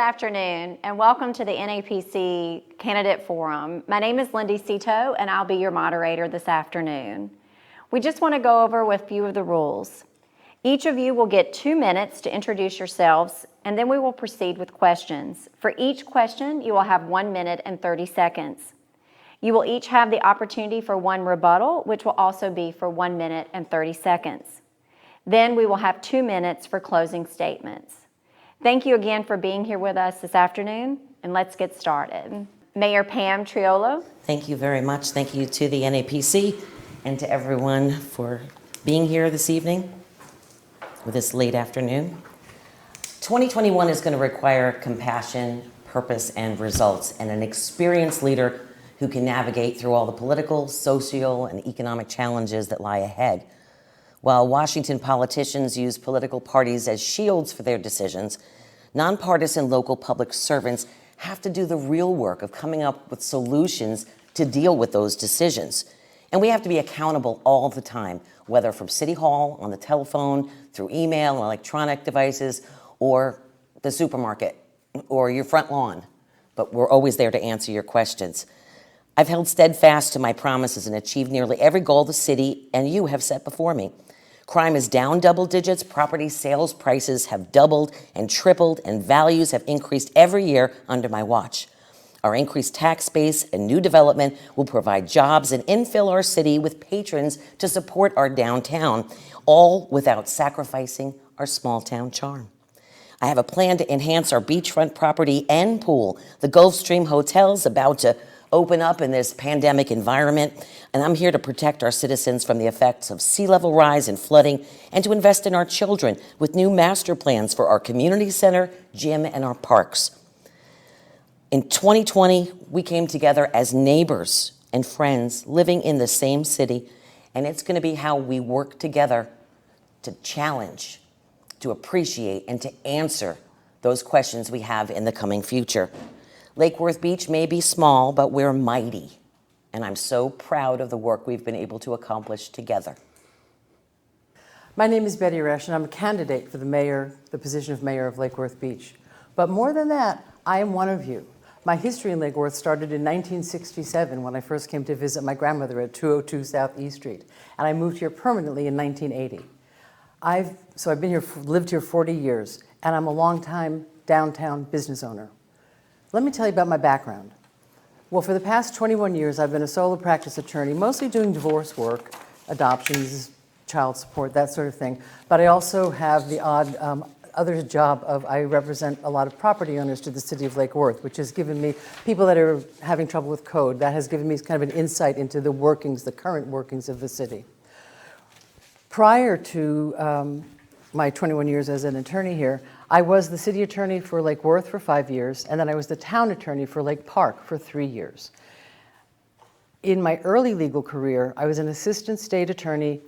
afternoon, and welcome to the NAPC Candidate Forum. My name is Lindy Cito, and I'll be your moderator this afternoon. We just want to go over with a few of the rules. Each of you will get 2 minutes to introduce yourselves, and then we will proceed with questions. For each question, you will have 1 minute and 30 seconds. You will each have the opportunity for 1 rebuttal, which will also be for 1 minute and 30 seconds. Then we will have 2 minutes for closing statements. Thank you again for being here with us this afternoon, and let's get started. Mayor Pam Triolo. Thank you very much. Thank you to the NAPC and to everyone for being here this evening or this late afternoon. 2021 is going to require compassion, purpose, and results, and an experienced leader who can navigate through all the political, social, and economic challenges that lie ahead. While Washington politicians use political parties as shields for their decisions, nonpartisan local public servants have to do the real work of coming up with solutions to deal with those decisions. And we have to be accountable all the time, whether from City Hall, on the telephone, through email and electronic devices, or the supermarket, or your front lawn. But we're always there to answer your questions. I've held steadfast to my promises and achieved nearly every goal the city and you have set before me. Crime is down double digits, property sales prices have doubled and tripled, and values have increased every year under my watch. Our increased tax base and new development will provide jobs and infill our city with patrons to support our downtown, all without sacrificing our small town charm. I have a plan to enhance our beachfront property and pool. The Gulfstream Hotel's about to open up in this pandemic environment, and I'm here to protect our citizens from the effects of sea level rise and flooding, and to invest in our children with new master plans for our community center, gym, and our parks. In 2020, we came together as neighbors and friends living in the same city, and it's going to be how we work together to challenge, to appreciate, and to answer those questions we have in the coming future. Lake Worth Beach may be small, but we're mighty, and I'm so proud of the work we've been able to accomplish together. My name is Betty Resch, and I'm a candidate for the position of mayor of Lake Worth Beach. But more than that, I am one of you. My history in Lake Worth started in 1967 when I first came to visit my grandmother at 202 South E Street, and I moved here permanently in 1980. I've lived here 40 years, and I'm a longtime downtown business owner. Let me tell you about my background. Well, for the past 21 years, I've been a solo practice attorney, mostly doing divorce work, adoptions, child support, that sort of thing. But I also have the odd other job of I represent a lot of property owners to the city of Lake Worth, which has given me people that are having trouble with code. That has given me kind of an insight into the workings, the current workings of the city. Prior to my 21 years as an attorney here, I was the city attorney for Lake Worth for 5 years, and then I was the town attorney for Lake Park for 3 years. In my early legal career, I was an assistant state attorney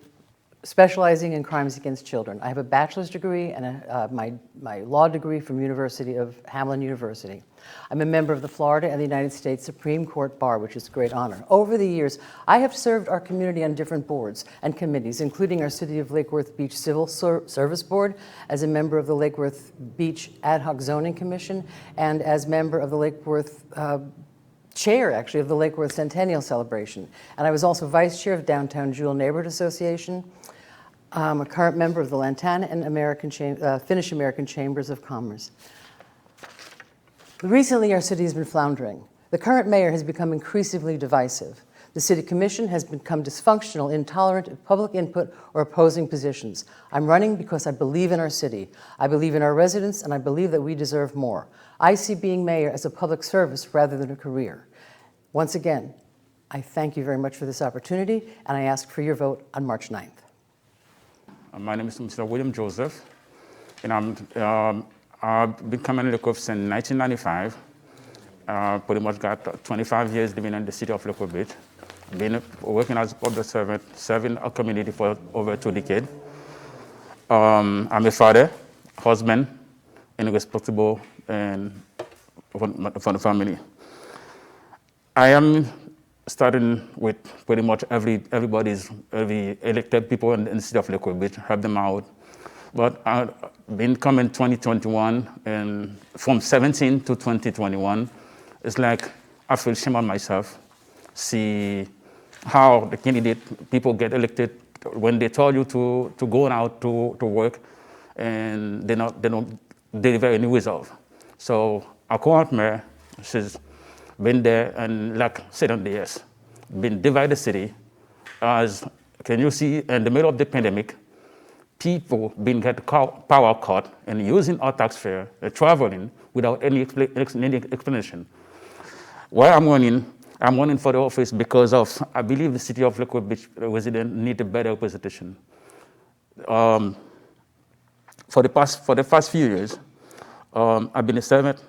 specializing in crimes against children. I have a bachelor's degree and my law degree from University of Hamline University. I'm a member of the Florida and the United States Supreme Court Bar, which is a great honor. Over the years, I have served our community on different boards and committees, including our City of Lake Worth Beach Civil Service Board, as a member of the Lake Worth Beach Ad-Hoc Zoning Commission, and as member of the Lake Worth chair, actually, of the Lake Worth Centennial Celebration. And I was also vice chair of Downtown Jewell Neighborhood Association. I'm a current member of the Lantana and Finnish American Chambers of Commerce. Recently, our city has been floundering. The current mayor has become increasingly divisive. The city commission has become dysfunctional, intolerant of public input or opposing positions. I'm running because I believe in our city. I believe in our residents, and I believe that we deserve more. I see being mayor as a public service rather than a career. Once again, I thank you very much for this opportunity, and I ask for your vote on March 9th. My name is Mr. William Joseph, and I've been coming to Lake Worth since 1995. Pretty much got 25 years living in the city of Lake Worth Beach. Been working as a public servant, serving our community for over 2 decades. I'm a father, husband, and responsible and for the family. I am starting with pretty much every elected people in the city of Lake Worth Beach, help them out, But I've been coming 2021, and from 17 to 2021, it's like I feel shame on myself. See how the candidate people get elected when they tell you to go out to work, and they don't deliver any result. So our current mayor, she's been there and like said on the yes, been divide the city. As can you see in the middle of the pandemic, people being get power cut and using our tax fare, traveling without any explanation. Why I'm running for the office because of, I believe the city of Lakewood Beach residents need a better representation. For the past few years, I've been a servant.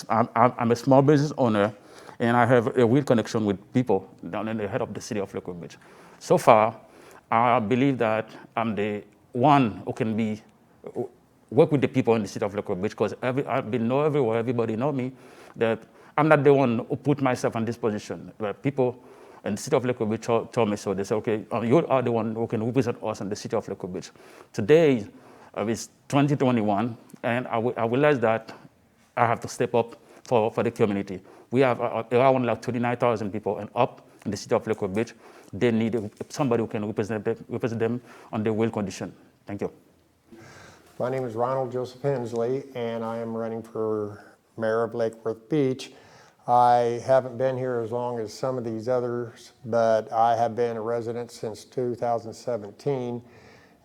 I'm a small business owner, and I have a real connection with people down in the head of the city of Lakewood Beach. So far, I believe that I'm the one who can work with the people in the city of Lakewood Beach, because I've been known everywhere. Everybody know me that I'm not the one who put myself in this position. But people in the city of Lakewood Beach told me so. They said, okay, you are the one who can represent us in the city of Lakewood Beach. Today, it's 2021, and I realized that I have to step up for the community. We have around like 29,000 people and up in the city of Lakewood Beach. They need somebody who can represent them on their real condition. Thank you. My name is Ronald Joseph Hensley, and I am running for mayor of Lake Worth Beach. I haven't been here as long as some of these others, but I have been a resident since 2017.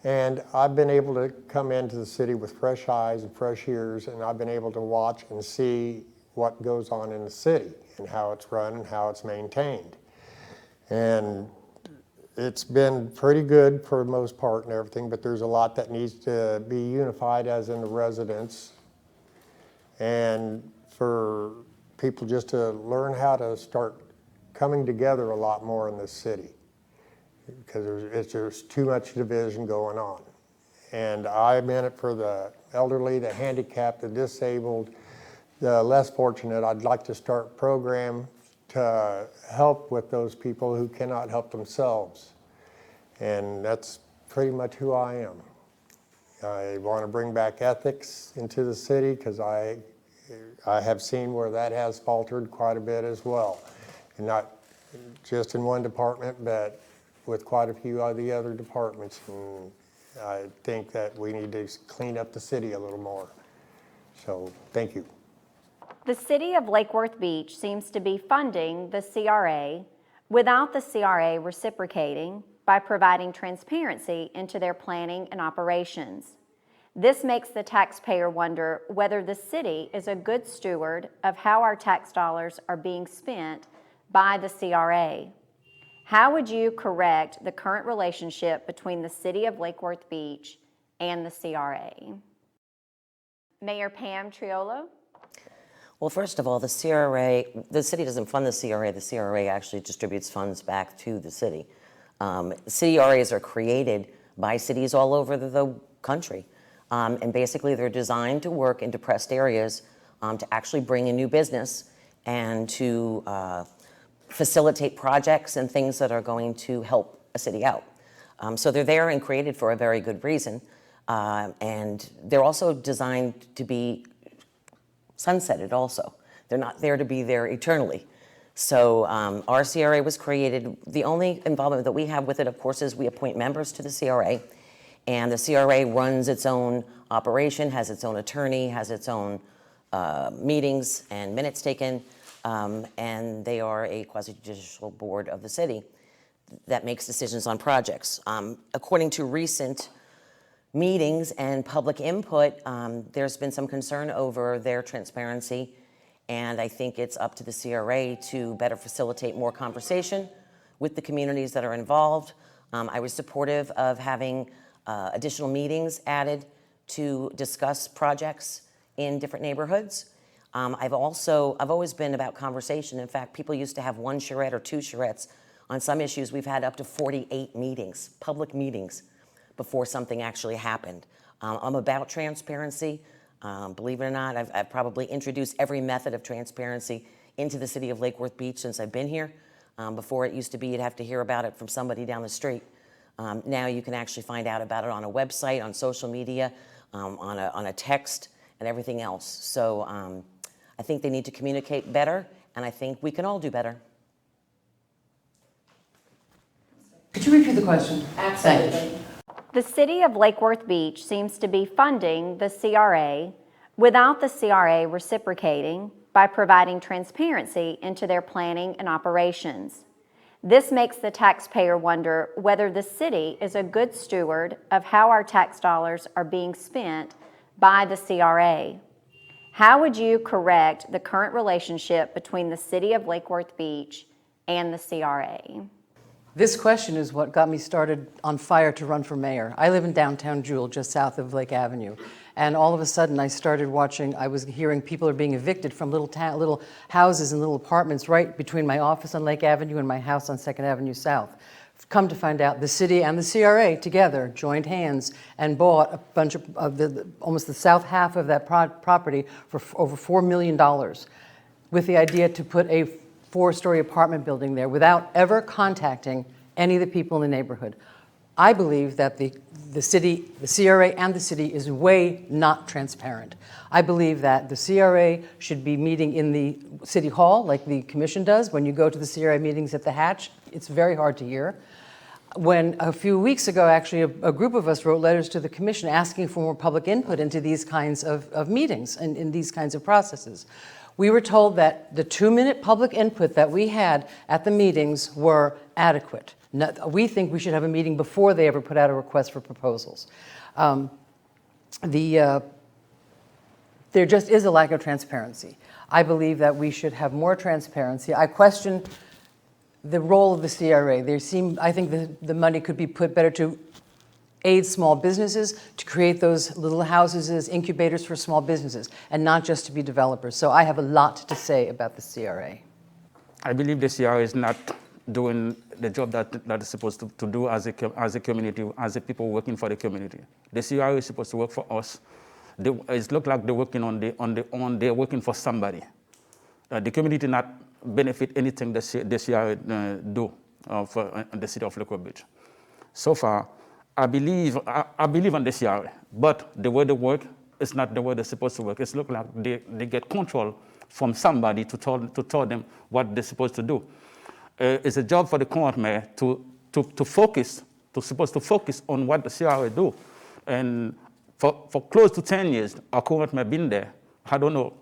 And I've been able to come into the city with fresh eyes and fresh ears, and I've been able to watch and see what goes on in the city and how it's run and how it's maintained. And it's been pretty good for the most part and everything, but there's a lot that needs to be unified, as in the residents, and for people just to learn how to start coming together a lot more in this city, because there's too much division going on. And I'm in it for the elderly, the handicapped, the disabled, the less fortunate. I'd like to start a program to help with those people who cannot help themselves. And that's pretty much who I am. I want to bring back ethics into the city, because I have seen where that has faltered quite a bit as well. And not just in one department, but with quite a few of the other departments. And I think that we need to clean up the city a little more. So, thank you. The city of Lake Worth Beach seems to be funding the CRA without the CRA reciprocating by providing transparency into their planning and operations. This makes the taxpayer wonder whether the city is a good steward of how our tax dollars are being spent by the CRA. How would you correct the current relationship between the city of Lake Worth Beach and the CRA? Mayor Pam Triolo. Well, first of all, the city doesn't fund the CRA actually distributes funds back to the city. CRAs are created by cities all over the country. And basically they're designed to work in depressed areas to actually bring in new business and to facilitate projects and things that are going to help a city out. So they're there and created for a very good reason. And they're also designed to be sunsetted also. They're not there to be there eternally. So our CRA was created. The only involvement that we have with it, of course, is we appoint members to the CRA. And the CRA runs its own operation, has its own attorney, has its own meetings and minutes taken, and they are a quasi-judicial board of the city that makes decisions on projects. According to recent meetings and public input, there's been some concern over their transparency, and I think it's up to the CRA to better facilitate more conversation with the communities that are involved. I was supportive of having additional meetings added to discuss projects in different neighborhoods. I've always been about conversation. In fact, people used to have one charrette or two charrettes. On some issues, we've had up to 48 meetings, public meetings, before something actually happened. I'm about transparency. Believe it or not, I've probably introduced every method of transparency into the city of Lake Worth Beach since I've been here. Before it used to be you'd have to hear about it from somebody down the street. Now you can actually find out about it on a website, on social media, on a text, and everything else. So I think they need to communicate better, and I think we can all do better. Could you repeat the question? Absolutely. The City of Lake Worth Beach seems to be funding the CRA without the CRA reciprocating by providing transparency into their planning and operations. This makes the taxpayer wonder whether the city is a good steward of how our tax dollars are being spent by the CRA. How would you correct the current relationship between the City of Lake Worth Beach and the CRA? This question is what got me started on fire to run for mayor. I live in downtown Jewell, just south of Lake Avenue. And all of a sudden I started watching, I was hearing people are being evicted from little houses and little apartments right between my office on Lake Avenue and my house on 2nd Avenue South. Come to find out, the city and the CRA together joined hands and bought a bunch of almost the south half of that property for over $4 million with the idea to put a 4-story apartment building there without ever contacting any of the people in the neighborhood. I believe that the city, the CRA and the city is way not transparent. I believe that the CRA should be meeting in the city hall like the commission does. When you go to the CRA meetings at the Hatch, it's very hard to hear. When a few weeks ago, actually, a group of us wrote letters to the commission asking for more public input into these kinds of meetings and in these kinds of processes. We were told that the 2-minute public input that we had at the meetings were adequate. We think we should have a meeting before they ever put out a request for proposals. There just is a lack of transparency. I believe that we should have more transparency. I question the role of the CRA. I think the money could be put better to aid small businesses, to create those little houses as incubators for small businesses, and not just to be developers. So I have a lot to say about the CRA. I believe the CRA is not doing the job that it's supposed to do as a community, as a people working for the community. The CRA is supposed to work for us. It looks like they're working they're working for somebody. The community not benefit anything the CRA do for the city of Lake Worth Beach. So far, I believe in the CRA, but the way they work is not the way they're supposed to work. It looks like they get control from somebody to tell them what they're supposed to do. It's a job for the current mayor to focus on what the CRA do. And for close to 10 years, our current mayor been there. I don't know,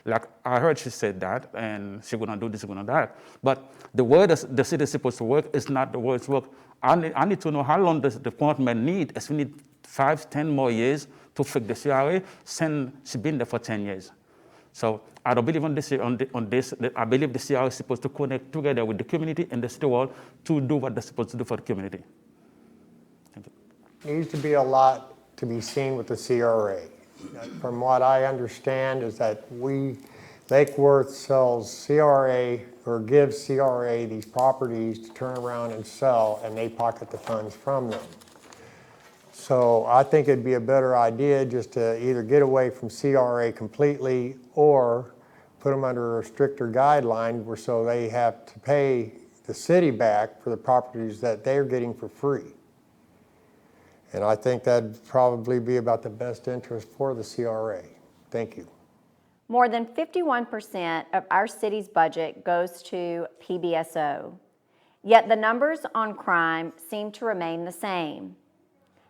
like I heard she said that, and she's gonna do this, she's gonna do that. But the way the city is supposed to work is not the way it's work. I need to know how long does the current mayor need. If we need 5, 10 more years to fix the CRA, since she's been there for 10 years. So I don't believe on this. I believe the CRA is supposed to connect together with the community and the city world to do what they're supposed to do for the community. Thank you. Needs to be a lot to be seen with the CRA. From what I understand is that Lake Worth sells CRA or gives CRA these properties to turn around and sell, and they pocket the funds from them. So I think it'd be a better idea just to either get away from CRA completely or put them under a stricter guideline where so they have to pay the city back for the properties that they're getting for free. And I think that'd probably be about the best interest for the CRA. Thank you. More than 51% of our city's budget goes to Pbso, yet the numbers on crime seem to remain the same.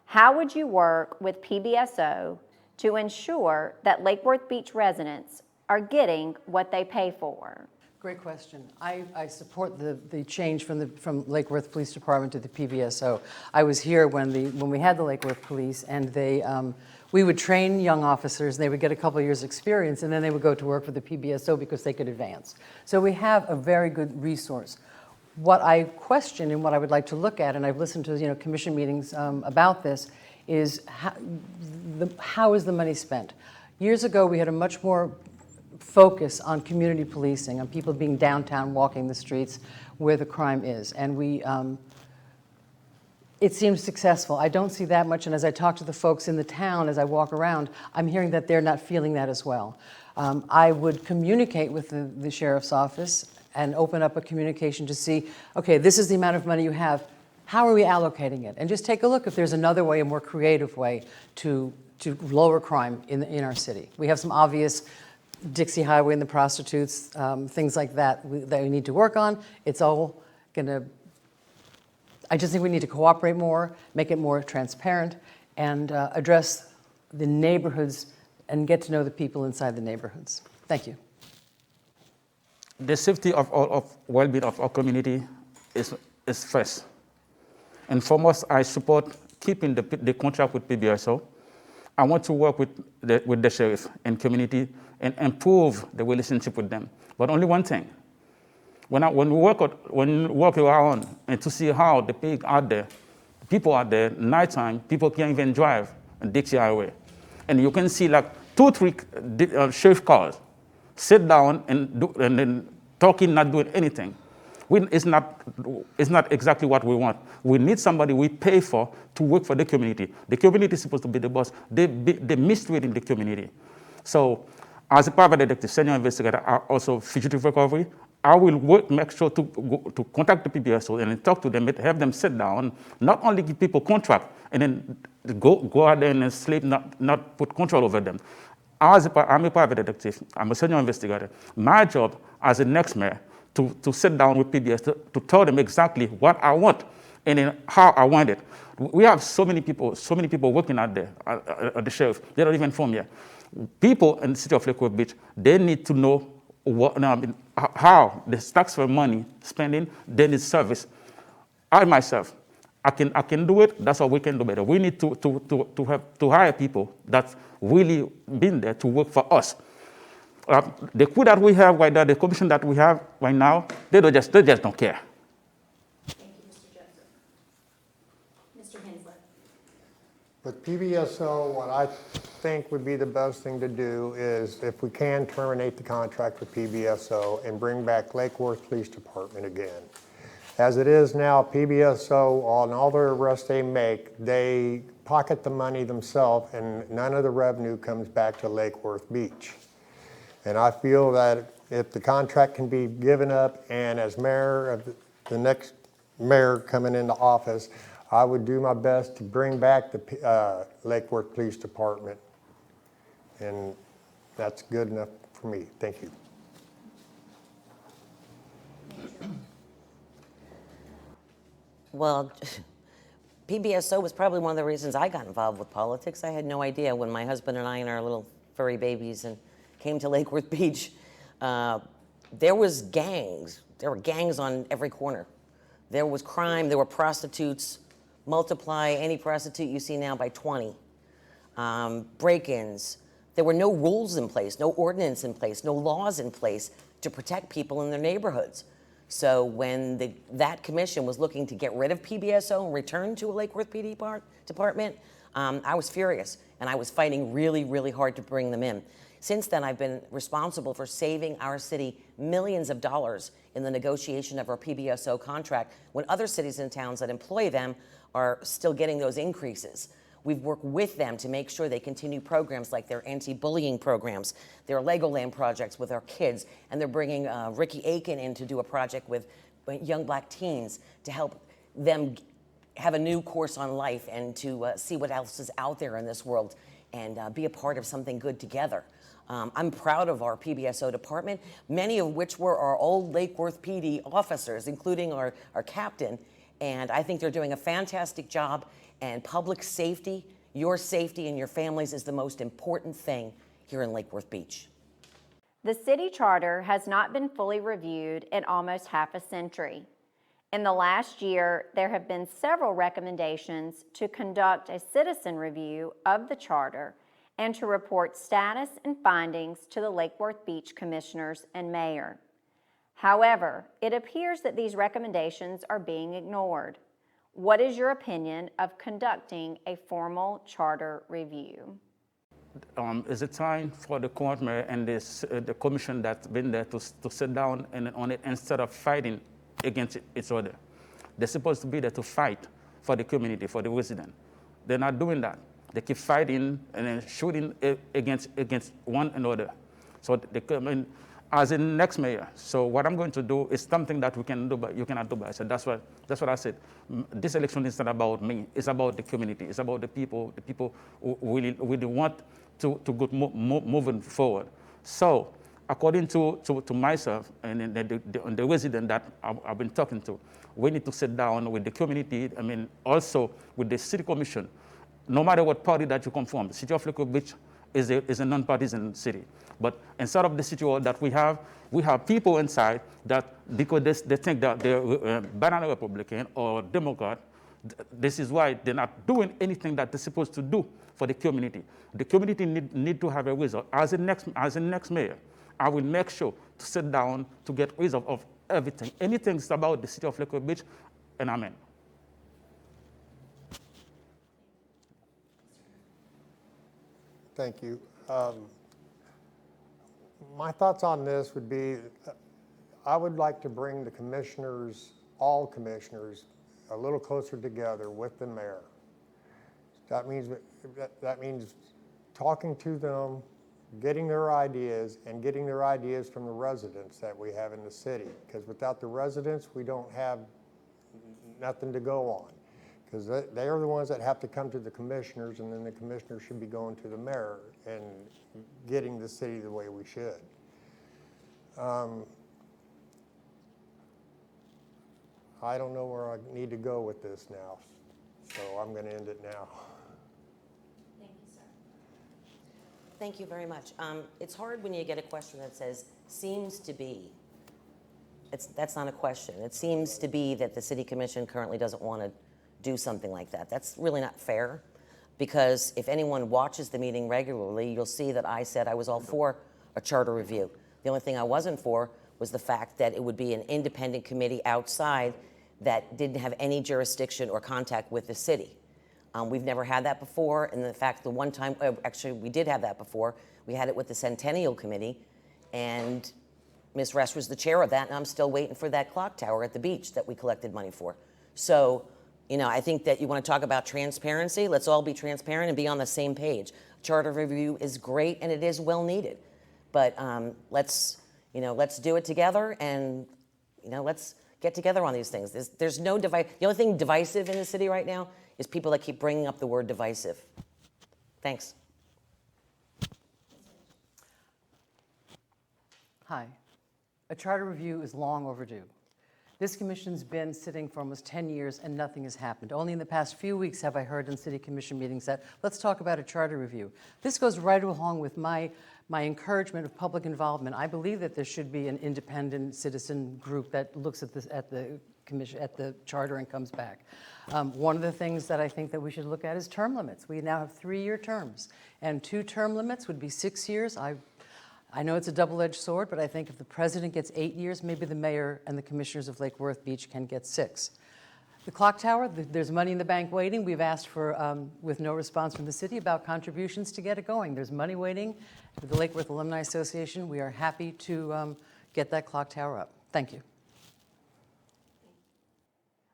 How would you work with Pbso to ensure that Lake Worth Beach residents are getting what they pay for? Great question. I support the change from Lake Worth Police Department to the Pbso. I was here when we had the Lake Worth Police, and we would train young officers, and they would get a couple of years' experience, and then they would go to work for the Pbso because they could advance. So we have a very good resource. What I question and what I would like to look at, and I've listened to commission meetings about this, is how is the money spent? Years ago, we had a much more focus on community policing, on people being downtown, walking the streets where the crime is, and it seems successful. I don't see that much, and as I talk to the folks in the town, as I walk around, I'm hearing that they're not feeling that as well. I would communicate with the sheriff's office and open up a communication to see, okay, this is the amount of money you have. How are we allocating it? And just take a look if there's another way, a more creative way to lower crime in our city. We have some obvious Dixie Highway and the prostitutes, things like that that we need to work on. It's all gonna, I just think we need to cooperate more, make it more transparent, and address the neighborhoods and get to know the people inside the neighborhoods. Thank you. The safety of well-being of our community is first. And foremost, I support keeping the contract with Pbso. I want to work with the sheriff and community and improve the relationship with them. But only one thing. When we walk around and to see how the people out there, nighttime, people can't even drive on Dixie Highway. And you can see like 2-3 sheriff cars sit down and then talking, not doing anything. It's not exactly what we want. We need somebody we pay for to work for the community. The community is supposed to be the boss. They're mistreating the community. So as a private detective, senior investigator, also fugitive recovery, I will make sure to contact the Pbso and talk to them, have them sit down, not only give people contract and then go out there and sleep, not put control over them. I'm a private detective, I'm a senior investigator. My job as a next mayor to sit down with Pbso to tell them exactly what I want and then how I want it. We have so many people working out there at the sheriff. They're not even from here. People in the city of Lake Worth Beach, they need to know how the taxpayer money spending, they need service. I myself, I can do it. That's what we can do better. We need to hire people that's really been there to work for us. The crew that we have right now, the commission that we have right now, they just don't care. Thank you, Mr. Joseph. Mr. Hensley. With Pbso, what I think would be the best thing to do is, if we can, terminate the contract with Pbso and bring back Lake Worth Police Department again. As it is now, Pbso, on all the arrests they make, they pocket the money themselves and none of the revenue comes back to Lake Worth Beach. And I feel that if the contract can be given up, and as mayor of the next mayor coming into office, I would do my best to bring back the Lake Worth Police Department. And that's good enough for me. Thank you. Well, Pbso was probably one of the reasons I got involved with politics. I had no idea when my husband and I and our little furry babies came to Lake Worth Beach. There was gangs. There were gangs on every corner. There was crime. There were prostitutes. Multiply any prostitute you see now by 20. Break-ins. There were no rules in place, no ordinance in place, no laws in place to protect people in their neighborhoods. So when that commission was looking to get rid of Pbso and return to a Lake Worth PD department, I was furious, and I was fighting really, really hard to bring them in. Since then, I've been responsible for saving our city millions of dollars in the negotiation of our Pbso contract when other cities and towns that employ them are still getting those increases. We've worked with them to make sure they continue programs like their anti-bullying programs, their Legoland projects with our kids, and they're bringing Ricky Aiken in to do a project with young black teens to help them have a new course on life and to see what else is out there in this world and be a part of something good together. I'm proud of our Pbso department, many of which were our old Lake Worth PD officers, including our captain, and I think they're doing a fantastic job. And public safety, your safety and your families is the most important thing here in Lake Worth Beach. The city charter has not been fully reviewed in almost half a century. In the last year, there have been several recommendations to conduct a citizen review of the charter and to report status and findings to the Lake Worth Beach commissioners and mayor. However, it appears that these recommendations are being ignored. What is your opinion of conducting a formal charter review? Is it time for the current mayor and the commission that's been there to sit down on it instead of fighting against each other? They're supposed to be there to fight for the community, for the resident. They're not doing that. They keep fighting and then shooting against one another. So as a next mayor. So what I'm going to do is something that we can do, but you cannot do by yourself. That's what I said. This election is not about me. It's about the community. It's about the people who really want to go moving forward. So according to myself and the resident that I've been talking to, we need to sit down with the community, also with the city commission. No matter what party that you come from, the city of Lakewood Beach is a non-partisan city. But instead of the situation that we have people inside that, because they think that they're banana Republican or Democrat, this is why they're not doing anything that they're supposed to do for the community. The community need to have a result. As a next mayor, I will make sure to sit down to get result of everything. Anything about the city of Lakewood Beach, and amen. Thank you. My thoughts on this would be, I would like to bring the commissioners, all commissioners, a little closer together with the mayor. That means talking to them, getting their ideas, and getting their ideas from the residents that we have in the city. Because without the residents, we don't have nothing to go on. Because they are the ones that have to come to the commissioners, and then the commissioners should be going to the mayor and getting the city the way we should. I don't know where I need to go with this now, so I'm going to end it now. Thank you, sir. Thank you very much. It's hard when you get a question that says, seems to be. That's not a question. It seems to be that the city commission currently doesn't want to do something like that. That's really not fair, because if anyone watches the meeting regularly, you'll see that I said I was all for a charter review. The only thing I wasn't for was the fact that it would be an independent committee outside that didn't have any jurisdiction or contact with the city. We've never had that before, and in fact, the one time, actually we did have that before. We had it with the Centennial Committee, and Ms. Resch was the chair of that, and I'm still waiting for that clock tower at the beach that we collected money for. So, I think that you want to talk about transparency. Let's all be transparent and be on the same page. Charter review is great, and it is well needed. But let's do it together, and let's get together on these things. There's no divide. The only thing divisive in the city right now is people that keep bringing up the word divisive. Thanks. Hi. A charter review is long overdue. This commission's been sitting for almost 10 years and nothing has happened. Only in the past few weeks have I heard in city commission meetings that, let's talk about a charter review. This goes right along with my encouragement of public involvement. I believe that there should be an independent citizen group that looks at the commission, at the charter, and comes back. One of the things that I think that we should look at is term limits. We now have 3-year terms, and 2 term limits would be 6 years. I know it's a double-edged sword, but I think if the president gets 8 years, maybe the mayor and the commissioners of Lake Worth Beach can get 6. The clock tower, there's money in the bank waiting. We've asked for, with no response from the city, about contributions to get it going. There's money waiting. With the Lake Worth Alumni Association, we are happy to get that clock tower up. Thank you.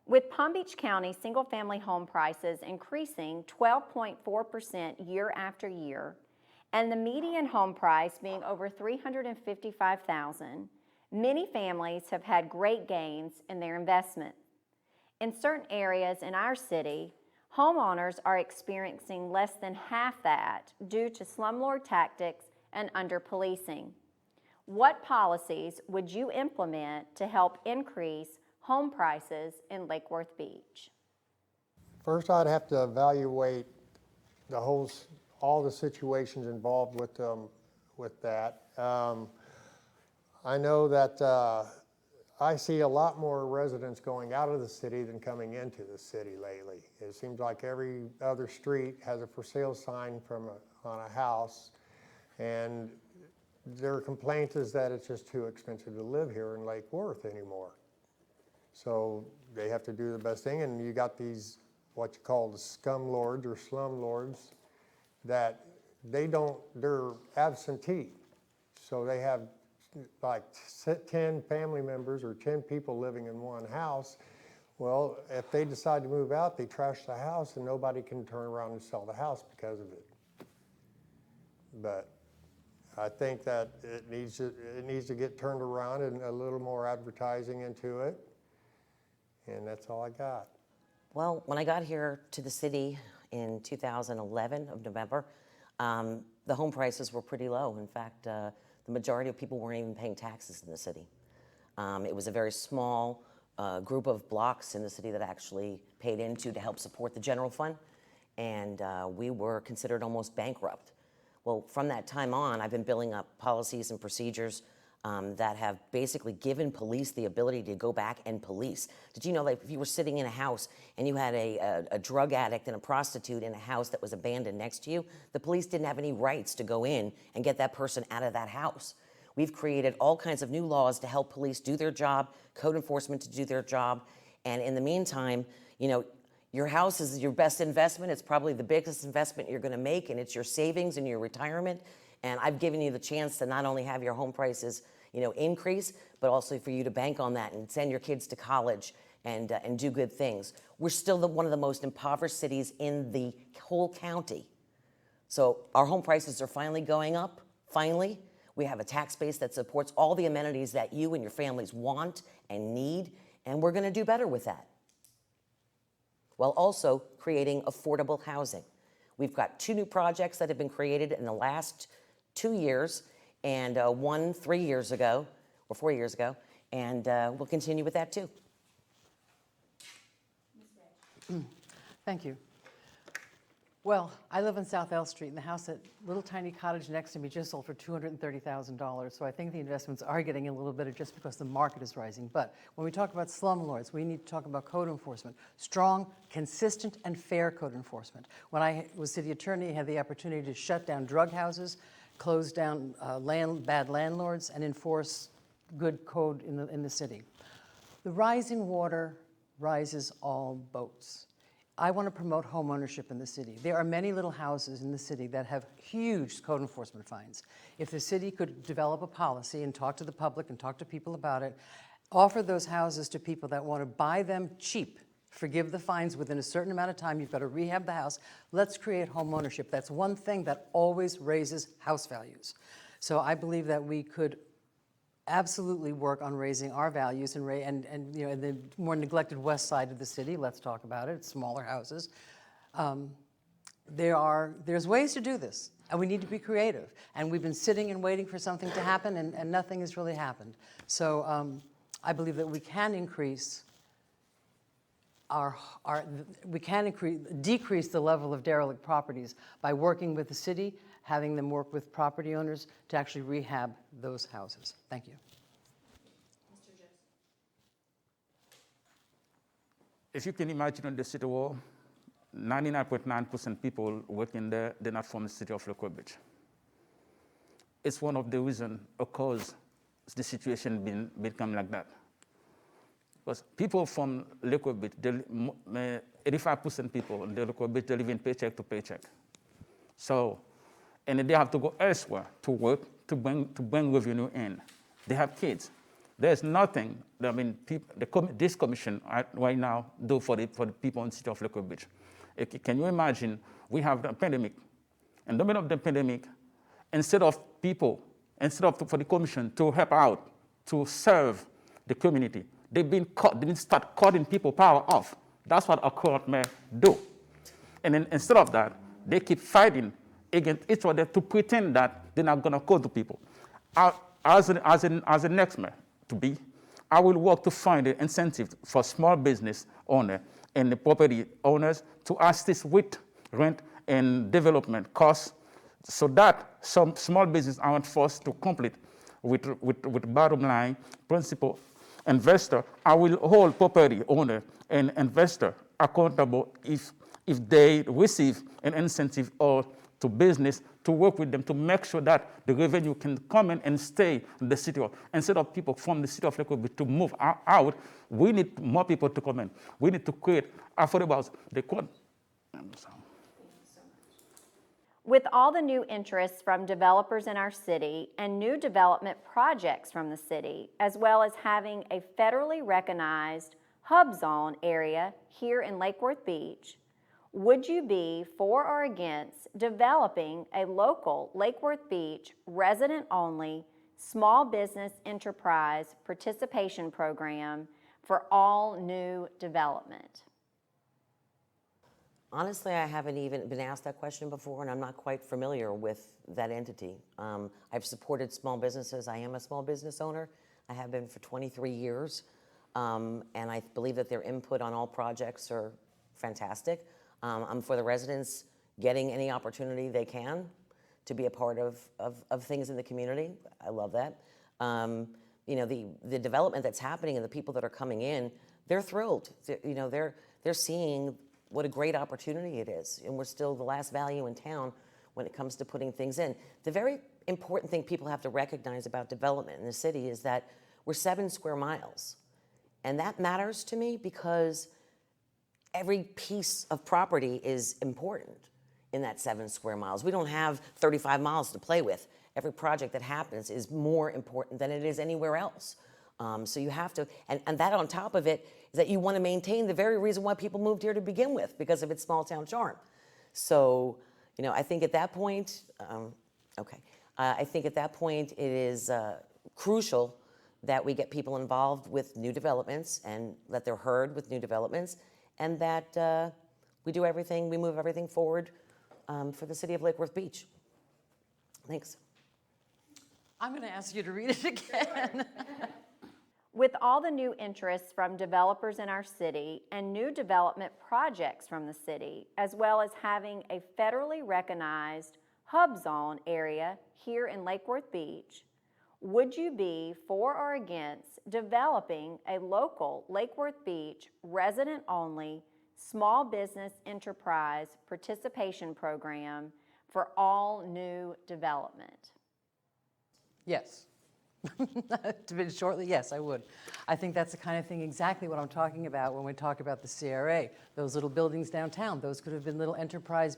With Palm Beach County single-family home prices increasing 12.4% year after year, and the median home price being over $355,000, many families have had great gains in their investment. In certain areas in our city, homeowners are experiencing less than half that due to slumlord tactics and under-policing. What policies would you implement to help increase home prices in Lake Worth Beach? First, I'd have to evaluate all the situations involved with that. I know that I see a lot more residents going out of the city than coming into the city lately. It seems like every other street has a for sale sign on a house, and their complaint is that it's just too expensive to live here in Lake Worth anymore. So they have to do the best thing, and you got these, what you call the scum lords or slum lords, that they're absentee. So they have like 10 family members or 10 people living in one house. Well, if they decide to move out, they trash the house and nobody can turn around and sell the house because of it. But I think that it needs to get turned around and a little more advertising into it. And that's all I got. Well, when I got here to the city in 2011 of November, the home prices were pretty low. In fact, the majority of people weren't even paying taxes in the city. It was a very small group of blocks in the city that actually paid into to help support the general fund, and we were considered almost bankrupt. Well, from that time on, I've been building up policies and procedures that have basically given police the ability to go back and police. Did you know that if you were sitting in a house and you had a drug addict and a prostitute in a house that was abandoned next to you, the police didn't have any rights to go in and get that person out of that house? We've created all kinds of new laws to help police do their job, code enforcement to do their job, and in the meantime, you know, your house is your best investment. It's probably the biggest investment you're going to make, and it's your savings and your retirement. And I've given you the chance to not only have your home prices, you know, increase, but also for you to bank on that and send your kids to college and do good things. We're still one of the most impoverished cities in the whole county. So our home prices are finally going up, finally. We have a tax base that supports all the amenities that you and your families want and need, and we're going to do better with that, while also creating affordable housing. We've got 2 new projects that have been created in the last 2 years, and one 3 years ago, or 4 years ago, and we'll continue with that too. Thank you. Well, I live on South L Street, and the house, that little tiny cottage next to me, just sold for $230,000. So I think the investments are getting a little better just because the market is rising. But when we talk about slumlords, we need to talk about code enforcement. Strong, consistent, and fair code enforcement. When I was city attorney, I had the opportunity to shut down drug houses, close down bad landlords, and enforce good code in the city. The rising water rises all boats. I want to promote home ownership in the city. There are many little houses in the city that have huge code enforcement fines. If the city could develop a policy and talk to the public and talk to people about it, offer those houses to people that want to buy them cheap, forgive the fines within a certain amount of time, you've got to rehab the house. Let's create home ownership. That's one thing that always raises house values. So I believe that we could absolutely work on raising our values and you know, in the more neglected west side of the city, let's talk about it, smaller houses. There's ways to do this, and we need to be creative. And we've been sitting and waiting for something to happen, and nothing has really happened. So I believe that we can increase decrease the level of derelict properties by working with the city, having them work with property owners to actually rehab those houses. Thank you. If you can imagine on the city wall, 99.9% people working there, they're not from the city of Lakewood Beach. It's one of the reasons, of course, the situation become like that. Because people from Lakewood Beach, 85% people in the Lakewood Beach, they live in paycheck to paycheck. So, and they have to go elsewhere to work to bring revenue in. They have kids. There's nothing that, I mean, this commission right now do for the people in the city of Lakewood Beach. Can you imagine? We have the pandemic. In the middle of the pandemic, instead of for the commission to help out, to serve the community, they've start cutting people power off. That's what a court may do. And then instead of that, they keep fighting against each other to pretend that they're not going to call to people. As a next mayor to be, I will work to find an incentive for small business owner and the property owners to assist with rent and development costs, so that some small business aren't forced to compete with bottom line principal investor. I will hold property owner and investor accountable if they receive an incentive or to business to work with them to make sure that the revenue can come in and stay in the city. Instead of people from the city of Lakewood to move out, we need more people to come in. We need to create affordable. With all the new interests from developers in our city and new development projects from the city, as well as having a federally recognized hub zone area here in Lake Worth Beach, Would you be for or against developing a local Lake Worth Beach resident-only small business enterprise participation program for all new development? Honestly, I haven't even been asked that question before, and I'm not quite familiar with that entity. I've supported small businesses. I am a small business owner. I have been for 23 years, and I believe that their input on all projects are fantastic. I'm for the residents getting any opportunity they can to be a part of things in the community. I love that. You know, the development that's happening and the people that are coming in, they're thrilled. They're seeing what a great opportunity it is. And we're still the last value in town when it comes to putting things in. The very important thing people have to recognize about development in the city is that we're 7 square miles. And that matters to me because every piece of property is important in that 7 square miles. We don't have 35 miles to play with. Every project that happens is more important than it is anywhere else. So you have to, and that on top of it is that you want to maintain the very reason why people moved here to begin with, because of its small town charm. So, you know, I think at that point, I think at that point it is crucial that we get people involved with new developments and that they're heard with new developments, and that we do everything, we move everything forward for the city of Lake Worth Beach. Thanks. I'm going to ask you to read it again. With all the new interests from developers in our city and new development projects from the city, as well as having a federally recognized hub zone area here in Lake Worth Beach, would you be for or against developing a local Lake Worth Beach resident-only small business enterprise participation program for all new development? Yes. To be shortly, yes, I would. I think that's the kind of thing, exactly what I'm talking about when we talk about the CRA. Those little buildings downtown, those could have been little enterprise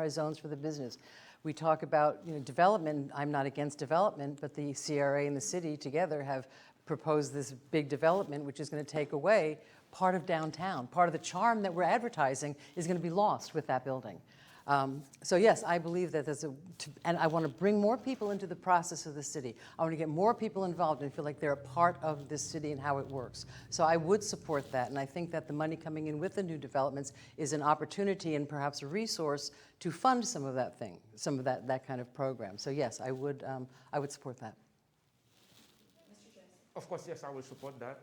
zones for the business. We talk about development. I'm not against development, but the CRA and the city together have proposed this big development, which is going to take away part of downtown. Part of the charm that we're advertising is going to be lost with that building. So yes, I believe that and I want to bring more people into the process of the city. I want to get more people involved and feel like they're a part of this city and how it works. So I would support that, and I think that the money coming in with the new developments is an opportunity and perhaps a resource to fund some of that thing, some of that kind of program. So yes, I would support that. Of course, yes, I will support that.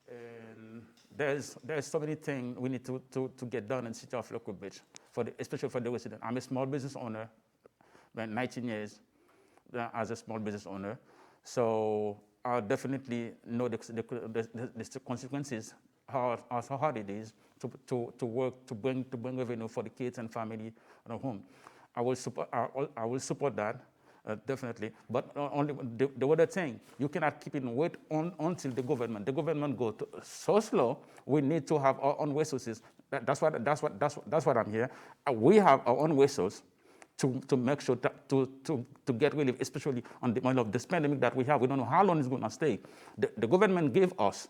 And there's so many things we need to get done in the city of Lake Worth Beach, especially for the resident. I'm a small business owner, been 19 years as a small business owner. So I definitely know the consequences, how hard it is to work to bring revenue for the kids and family at home. I will support that. Definitely, but only the other thing, you cannot keep it wait until the government go so slow. We need to have our own resources. That's what I'm here. We have our own resources to make sure that to get relief, especially on the money of this pandemic that we have. We don't know how long it's going to stay. The government gave us,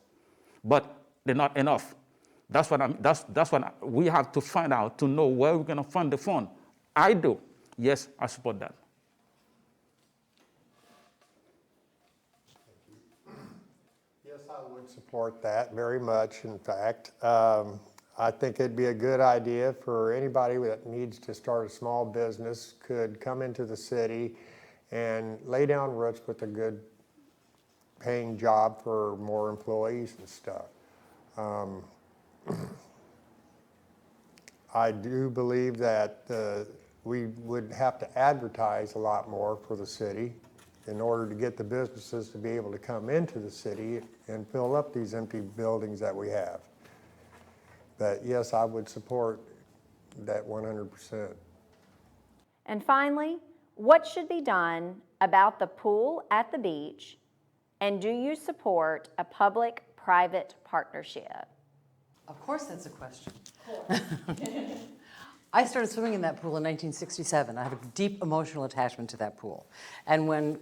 but they're not enough. That's what we have to find out to know where we're going to fund the fund. I do. Yes, I support that. Yes, I would support that very much. In fact, I think it'd be a good idea for anybody that needs to start a small business could come into the city and lay down roots with a good paying job for more employees and stuff. I do believe that we would have to advertise a lot more for the city in order to get the businesses to be able to come into the city and fill up these empty buildings that we have. But yes, I would support that 100%. And finally, what should be done about the pool at the beach, and do you support a public-private partnership? Of course that's a question. I started swimming in that pool in 1967. I have a deep emotional attachment to that pool. And when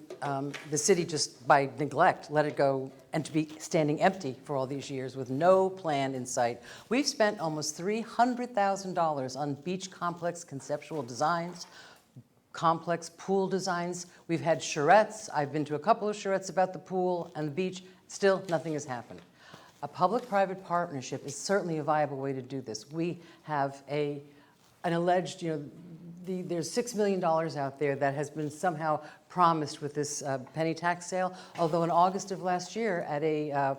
the city just by neglect let it go and to be standing empty for all these years with no plan in sight, we've spent almost $300,000 on beach complex conceptual designs, complex pool designs. We've had charrettes. I've been to a couple of charrettes about the pool and the beach. Still, nothing has happened. A public-private partnership is certainly a viable way to do this. We have an alleged, there's $6 million out there that has been somehow promised with this penny tax sale, although in August of last year at a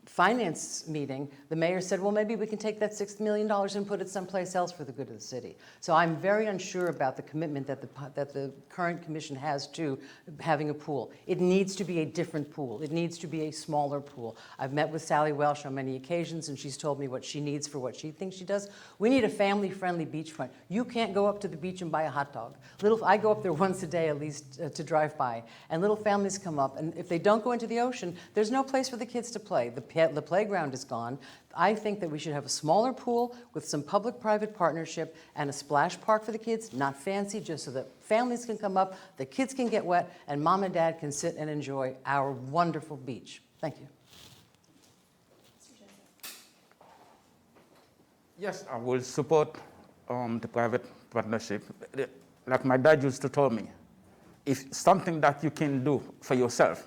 finance meeting, the mayor said, well, maybe we can take that $6 million and put it someplace else for the good of the city. So I'm very unsure about the commitment that the current commission has to having a pool. It needs to be a different pool. It needs to be a smaller pool. I've met with Sally Welsh on many occasions, and she's told me what she needs for what she thinks she does. We need a family-friendly beachfront. You can't go up to the beach and buy a hot dog. I go up there once a day at least to drive by, and little families come up, and if they don't go into the ocean, there's no place for the kids to play. The playground is gone. I think that we should have a smaller pool with some public-private partnership and a splash park for the kids, not fancy, just so that families can come up, the kids can get wet, and mom and dad can sit and enjoy our wonderful beach. Thank you. Yes, I will support the private partnership. Like my dad used to tell me, if something that you can do for yourself,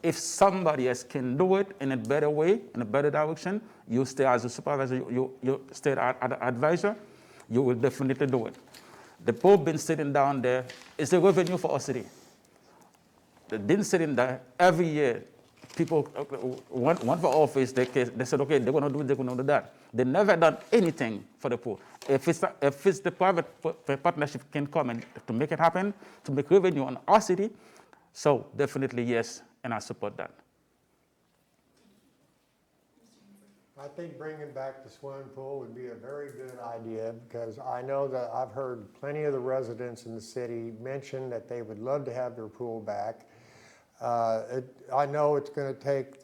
if somebody else can do it in a better way, in a better direction, you stay as a supervisor, you stay as an advisor, you will definitely do it. The pool been sitting down there, it's a revenue for our city. They've been sitting there every year. People went for office, they said, okay, they're going to do it, they're going to do that. They never done anything for the pool. If it's the private partnership can come and to make it happen, to make revenue on our city, so definitely yes, and I support that. I think bringing back the swimming pool would be a very good idea because I know that I've heard plenty of the residents in the city mention that they would love to have their pool back. I know it's going to take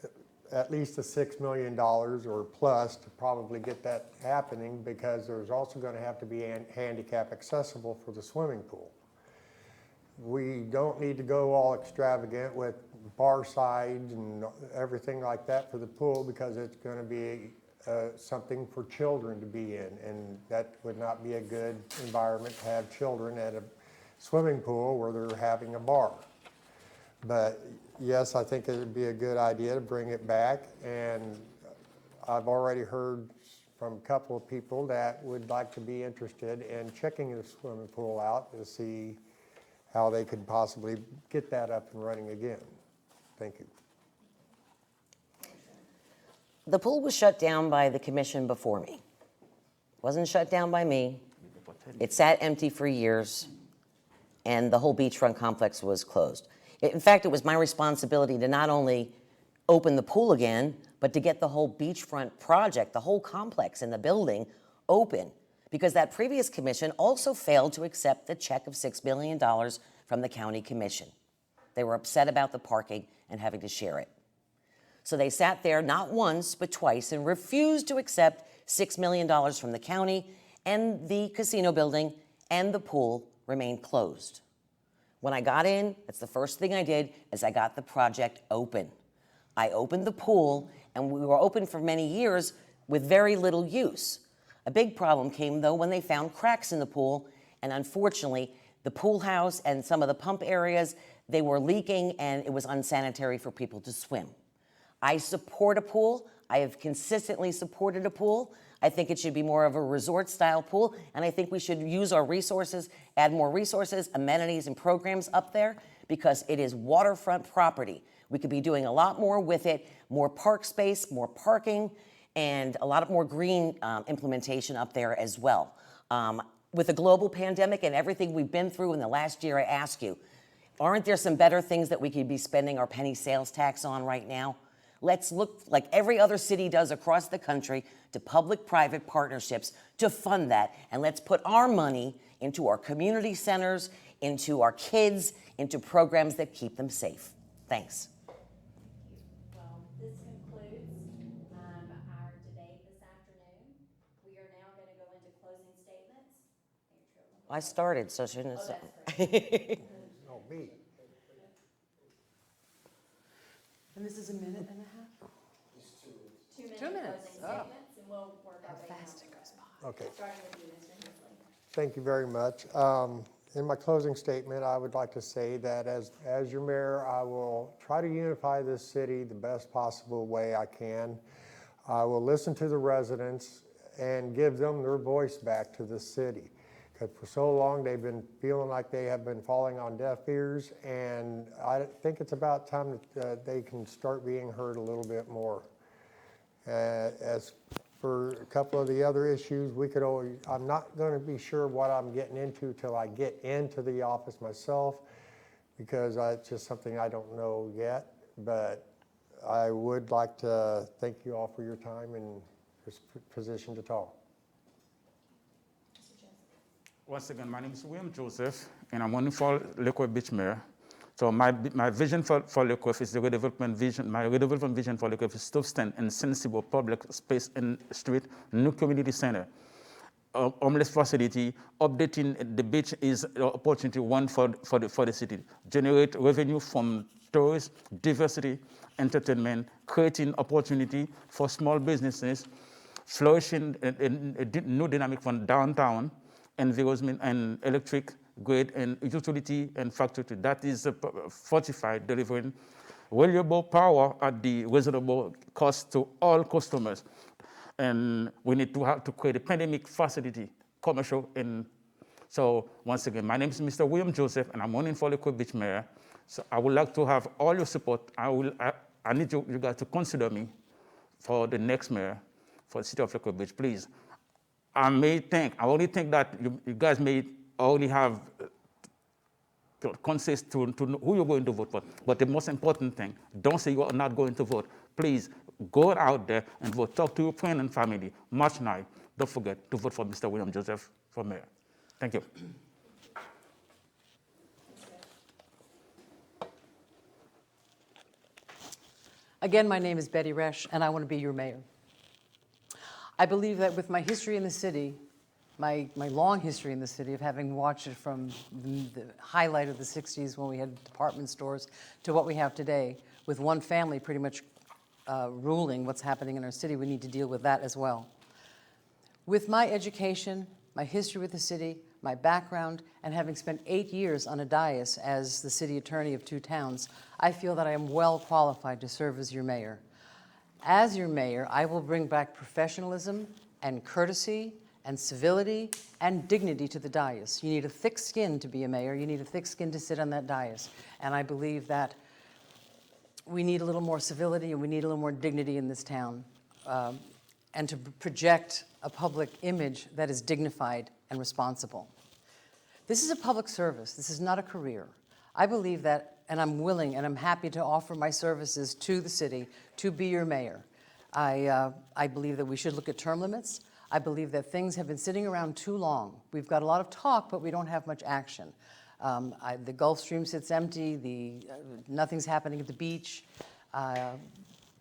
at least $6 million or plus to probably get that happening because there's also going to have to be handicap accessible for the swimming pool. We don't need to go all extravagant with bar sides and everything like that for the pool because it's going to be something for children to be in, and that would not be a good environment to have children at a swimming pool where they're having a bar. But yes, I think it would be a good idea to bring it back, and I've already heard from a couple of people that would like to be interested in checking the swimming pool out to see how they could possibly get that up and running again. Thank you. The pool was shut down by the commission before me. It wasn't shut down by me. It sat empty for years, and the whole beachfront complex was closed. In fact, it was my responsibility to not only open the pool again, but to get the whole beachfront project, the whole complex in the building open, because that previous commission also failed to accept the check of $6 million from the county commission. They were upset about the parking and having to share it. So they sat there not once, but twice and refused to accept $6 million from the county, and the casino building and the pool remained closed. When I got in, that's the first thing I did, is I got the project open. I opened the pool, and we were open for many years with very little use. A big problem came, though, when they found cracks in the pool, and unfortunately, the pool house and some of the pump areas, they were leaking, and it was unsanitary for people to swim. I support a pool. I have consistently supported a pool. I think it should be more of a resort-style pool, and I think we should use our resources, add more resources, amenities, and programs up there because it is waterfront property. We could be doing a lot more with it, more park space, more parking, and a lot of more green implementation up there as well. With the global pandemic and everything we've been through in the last year, I ask you, aren't there some better things that we could be spending our penny sales tax on right now? Let's look like every other city does across the country to public-private partnerships to fund that. And let's put our money into our community centers, into our kids, into programs that keep them safe. Thanks. Well, this concludes our debate this afternoon. We are now going to go into closing I started, so shouldn't Oh, it? No, me. And this is a minute and a half? 2 minute 2 minutes. closing Oh. statements, and we'll work our way Fast down. it goes by. Okay. Starting with you, Mr. Hensley. Thank you very much. In my closing statement, I would like to say that as your mayor, I will try to unify this city the best possible way I can. I will listen to the residents and give them their voice back to the city. Because for so long, they've been feeling like they have been falling on deaf ears, and I think it's about time that they can start being heard a little bit more. As for a couple of the other issues, we could always, I'm not going to be sure what I'm getting into till I get into the office myself, because it's just something I don't know yet. But I would like to thank you all for your time in this position to talk. Once again, my name is William Joseph, and I'm running for Lake Worth Beach Mayor. So my vision for Lake Worth is the redevelopment vision. My redevelopment vision for Lake Worth is substantive and sensible public space and street, new community center, homeless facility. Updating the beach is an opportunity one for the city. Generate revenue from tourists, diversity, entertainment, creating opportunity for small businesses, flourishing a new dynamic from downtown, environment and electric grid and utility and factory. That is fortified, delivering valuable power at the reasonable cost to all customers. And we need to have to create a pandemic facility, commercial. And so once again, my name is Mr. William Joseph, and I'm running for Lake Worth Beach Mayor. So I would like to have all your support. I need you guys to consider me for the next mayor for the city of Lake Worth Beach, please. I only think that you guys may already have consist to know who you're going to vote for. But the most important thing, don't say you are not going to vote. Please go out there and vote. Talk to your friend and family. March 9th. Don't forget to vote for Mr. William Joseph for mayor. Thank you. Again, my name is Betty Resch, and I want to be your mayor. I believe that with my history in the city, my long history in the city of having watched it from the highlight of the 60s when we had department stores to what we have today, with one family pretty much ruling what's happening in our city, we need to deal with that as well. With my education, my history with the city, my background, and having spent 8 years on a dais as the city attorney of 2 towns, I feel that I am well qualified to serve as your mayor. As your mayor, I will bring back professionalism and courtesy and civility and dignity to the dais. You need a thick skin to be a mayor. You need a thick skin to sit on that dais. And I believe that we need a little more civility and we need a little more dignity in this town, and to project a public image that is dignified and responsible. This is a public service. This is not a career. I believe that, and I'm willing and I'm happy to offer my services to the city to be your mayor. I believe that we should look at term limits. I believe that things have been sitting around too long. We've got a lot of talk, but we don't have much action. The Gulf Stream sits empty, nothing's happening at the beach.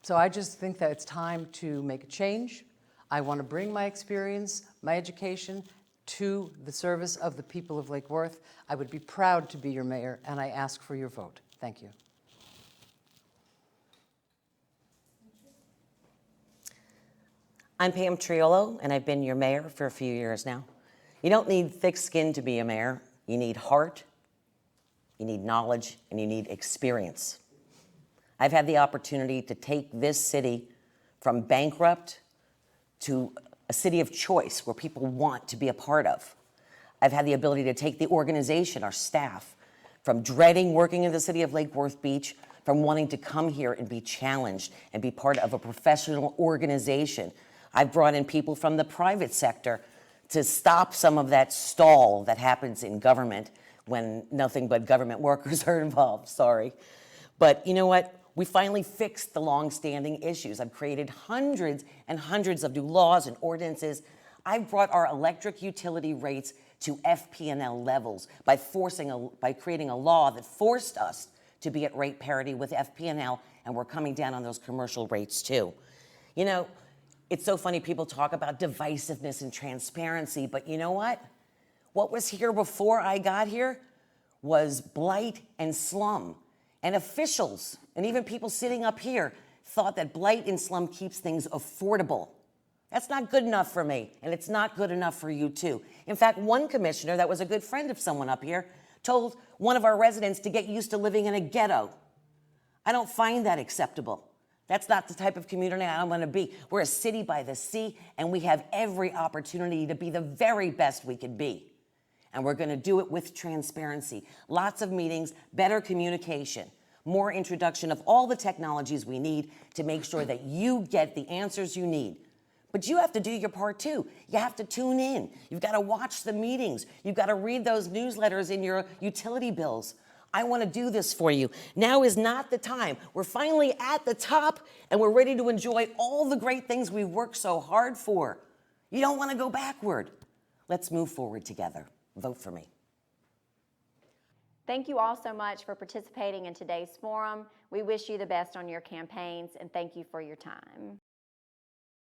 So I just think that it's time to make a change. I want to bring my experience, my education, to the service of the people of Lake Worth. I would be proud to be your mayor, and I ask for your vote. Thank you. I'm Pam Triolo, and I've been your mayor for a few years now. You don't need thick skin to be a mayor. You need heart, you need knowledge, and you need experience. I've had the opportunity to take this city from bankrupt to a city of choice where people want to be a part of. I've had the ability to take the organization, our staff, from dreading working in the city of Lake Worth Beach, from wanting to come here and be challenged and be part of a professional organization. I've brought in people from the private sector to stop some of that stall that happens in government when nothing but government workers are involved, sorry. But you know what? We finally fixed the long-standing issues. I've created hundreds and hundreds of new laws and ordinances. I've brought our electric utility rates to FP&L levels by creating a law that forced us to be at rate parity with FP&L, and we're coming down on those commercial rates too. You know, it's so funny people talk about divisiveness and transparency, but you know what? What was here before I got here was blight and slum. And officials, and even people sitting up here, thought that blight and slum keeps things affordable. That's not good enough for me, and it's not good enough for you too. In fact, one commissioner that was a good friend of someone up here told one of our residents to get used to living in a ghetto. I don't find that acceptable. That's not the type of community I want to be. We're a city by the sea, and we have every opportunity to be the very best we can be. And we're going to do it with transparency. Lots of meetings, better communication, more introduction of all the technologies we need to make sure that you get the answers you need. But you have to do your part too. You have to tune in. You've got to watch the meetings. You've got to read those newsletters in your utility bills. I want to do this for you. Now is not the time. We're finally at the top, and we're ready to enjoy all the great things we've worked so hard for. You don't want to go backward. Let's move forward together. Vote for me. Thank you all so much for participating in today's forum. We wish you the best on your campaigns, and thank you for your time.